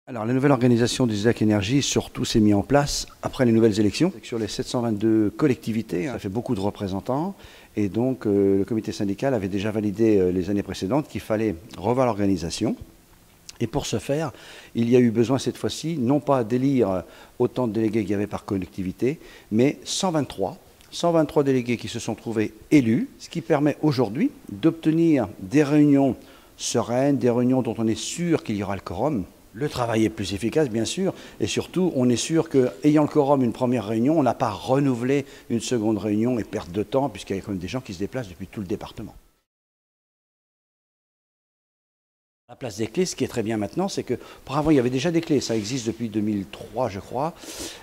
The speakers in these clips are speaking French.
Alors, la nouvelle organisation du SDEC Énergie, surtout, s'est mise en place après les nouvelles élections. Sur les 722 collectivités, ça fait beaucoup de représentants. Et donc, le comité syndical avait déjà validé les années précédentes qu'il fallait revoir l'organisation. Et pour ce faire, il y a eu besoin cette fois-ci, non pas d'élire autant de délégués qu'il y avait par collectivité, mais 123 délégués qui se sont trouvés élus, ce qui permet aujourd'hui d'obtenir des réunions sereines, des réunions dont on est sûr qu'il y aura le quorum. Le travail est plus efficace, bien sûr, et surtout, on est sûr qu'ayant le quorum une première réunion, on n'a pas renouvelé une seconde réunion et perte de temps, puisqu'il y a quand même des gens qui se déplacent depuis tout le département. La place des clés, ce qui est très bien maintenant, c'est que, auparavant, il y avait déjà des clés. Ça existe depuis 2003, je crois,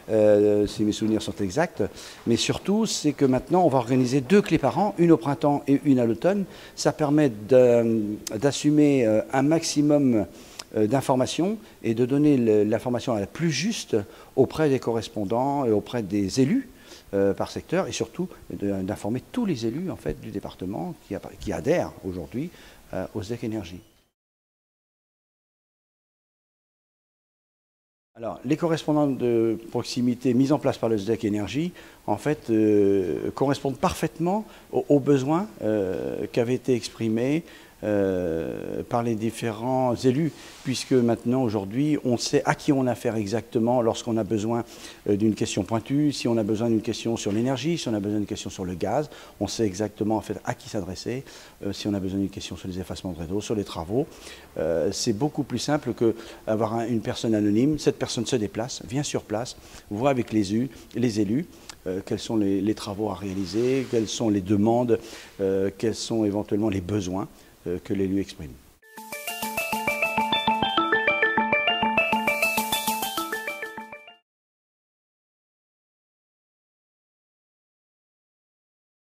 si mes souvenirs sont exacts. Mais surtout, c'est que maintenant, on va organiser 2 clés par an, une au printemps et une à l'automne. Ça permet d'assumer un maximum d'informations et de donner l'information la plus juste auprès des correspondants et auprès des élus par secteur, et surtout d'informer tous les élus en fait, du département qui adhèrent aujourd'hui au SDEC Énergie. Alors, les correspondants de proximité mis en place par le SDEC Énergie, en fait, correspondent parfaitement aux besoins qui avaient été exprimés par les différents élus, puisque maintenant, aujourd'hui, on sait à qui on a affaire exactement lorsqu'on a besoin d'une question pointue, si on a besoin d'une question sur l'énergie, si on a besoin d'une question sur le gaz, on sait exactement en fait à qui s'adresser, si on a besoin d'une question sur les effacements de réseau, sur les travaux. C'est beaucoup plus simple qu'avoir une personne anonyme. Cette personne se déplace, vient sur place, voit avec les élus, quels sont les travaux à réaliser, quelles sont les demandes, quels sont éventuellement les besoins que l'élu exprime.